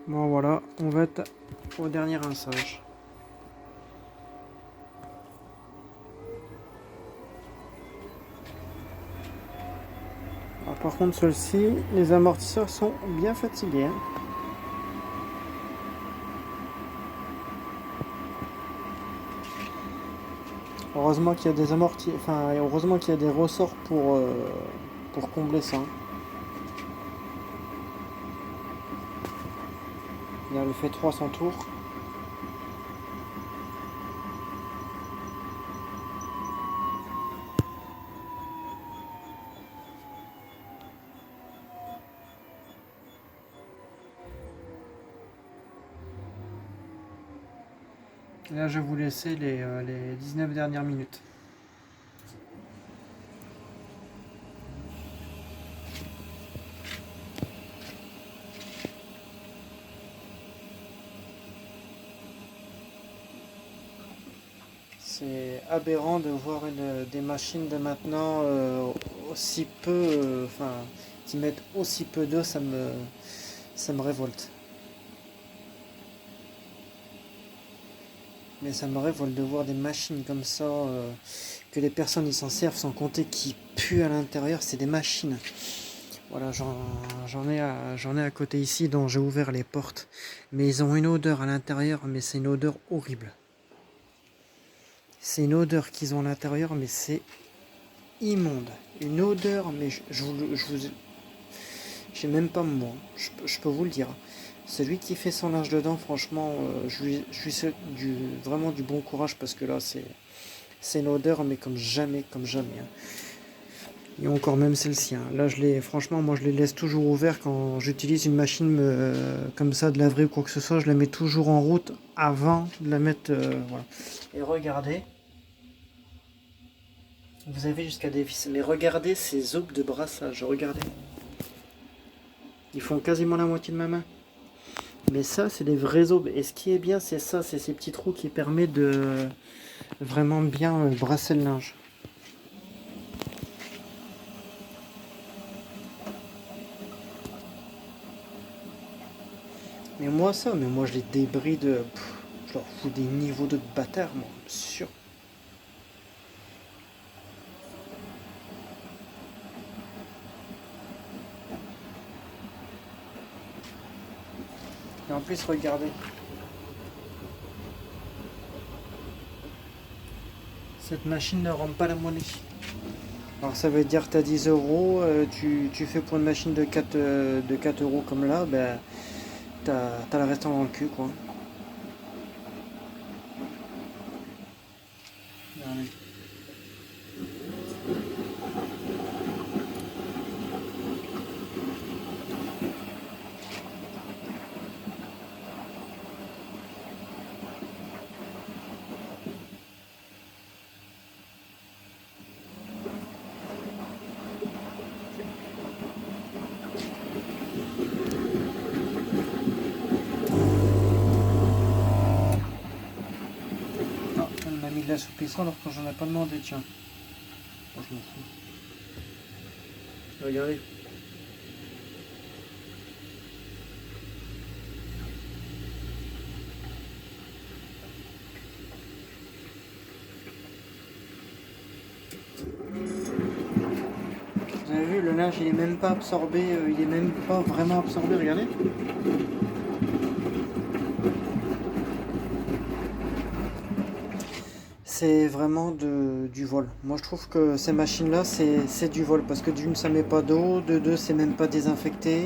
Bon voilà, on va être au dernier rinçage. Alors, par contre, ceux-ci, les amortisseurs sont bien fatigués, hein. Heureusement qu'il y a des heureusement qu'il y a des ressorts pour combler ça. Il avait fait 300 tours. Et là, je vais vous laisser les 19 dernières minutes. C'est aberrant de voir des machines de maintenant aussi peu, qui mettent aussi peu d'eau, ça me révolte. Mais ça me révolte de voir des machines comme ça, que les personnes ils s'en servent sans compter qui puent à l'intérieur, c'est des machines. Voilà, j'en ai à côté ici dont j'ai ouvert les portes. Mais ils ont une odeur à l'intérieur, mais c'est une odeur horrible. C'est une odeur qu'ils ont à l'intérieur, mais c'est immonde. Une odeur, mais j'ai même pas mon mot. Je peux vous le dire. Celui qui fait son linge dedans, franchement, je lui souhaite vraiment du bon courage parce que là, c'est une odeur, mais comme jamais, hein. Et encore même celle-ci, hein. Là, franchement, moi, je les laisse toujours ouverts quand j'utilise une machine comme ça de laverie ou quoi que ce soit. Je la mets toujours en route avant de la mettre. Voilà. Et regardez, vous avez jusqu'à des vis. Mais regardez ces aubes de brassage. Regardez. Ils font quasiment la moitié de ma main. Mais ça, c'est des vrais aubes. Et ce qui est bien, c'est ça, c'est ces petits trous qui permettent de vraiment bien brasser le linge. Mais moi, je les débride. Je leur fous des niveaux de bâtard, moi, sûr. Et en plus, regardez. Cette machine ne rend pas la monnaie. Alors ça veut dire que tu as 10 euros, tu fais pour une machine de 4 euros comme là, ben, t'as le restant dans le cul, quoi. Allez. Ah, elle m'a mis de l'assouplissant alors que j'en ai pas demandé, tiens. Moi, je m'en fous. Regardez. Vous avez vu, le linge il est même pas absorbé, il est même pas vraiment absorbé, regardez. C'est vraiment du vol. Moi je trouve que ces machines-là, c'est du vol parce que d'une, ça met pas d'eau, de deux, c'est même pas désinfecté.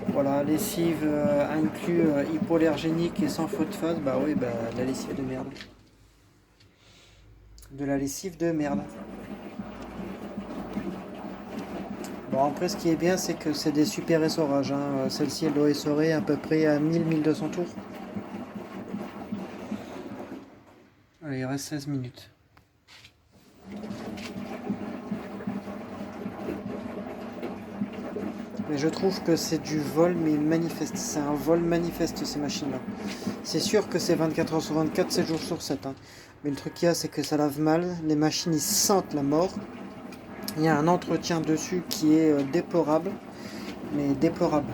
Voilà, lessive inclus hypoallergénique et sans feu de face, bah oui, bah de la lessive de merde. De la lessive de merde. Bon, après, ce qui est bien, c'est que c'est des super essorages, hein. Celle-ci, elle doit essorer à peu près à 1000-1200 tours. Allez, il reste 16 minutes. Mais je trouve que c'est du vol, mais manifeste. C'est un vol manifeste, ces machines-là. C'est sûr que c'est 24 heures sur 24, 7 jours sur 7, hein. Mais le truc qu'il y a, c'est que ça lave mal. Les machines, ils sentent la mort. Il y a un entretien dessus qui est déplorable. Mais déplorable.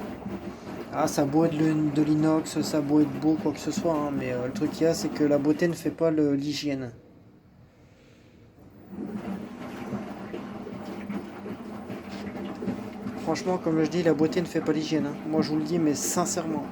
Ah, ça a beau être de l'inox, ça a beau être beau, quoi que ce soit, hein, mais le truc qu'il y a, c'est que la beauté ne fait pas l'hygiène. Franchement, comme je dis, la beauté ne fait pas l'hygiène, hein. Moi, je vous le dis, mais sincèrement.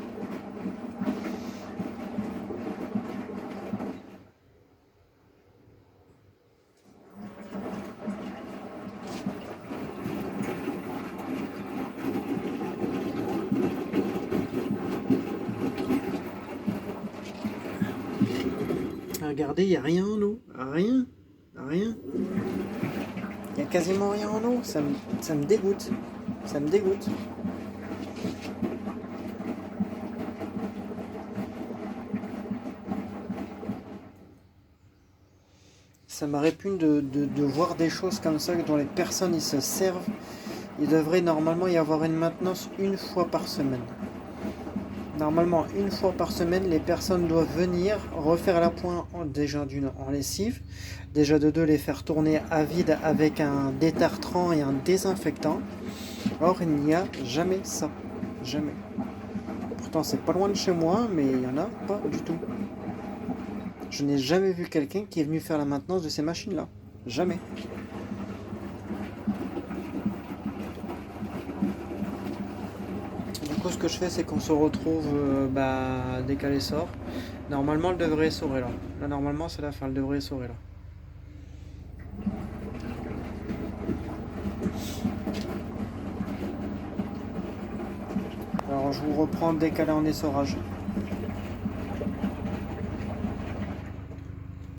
Regardez, il n'y a rien en eau. Rien. Rien. Il n'y a quasiment rien en eau. Ça me dégoûte. Ça me dégoûte. Ça me répugne de voir des choses comme ça dont les personnes ils se servent. Il devrait normalement y avoir une maintenance une fois par semaine. Normalement, une fois par semaine, les personnes doivent venir refaire la pointe déjà d'une en lessive, déjà de deux les faire tourner à vide avec un détartrant et un désinfectant. Or, il n'y a jamais ça. Jamais. Pourtant, c'est pas loin de chez moi, mais il n'y en a pas du tout. Je n'ai jamais vu quelqu'un qui est venu faire la maintenance de ces machines-là. Jamais. Du coup, ce que je fais, c'est qu'on se retrouve dès qu'elle sort. Normalement, elle devrait essorer là. Là, normalement, c'est la fin, elle devrait essorer là. Alors, je vous reprends dès qu'elle est en essorage.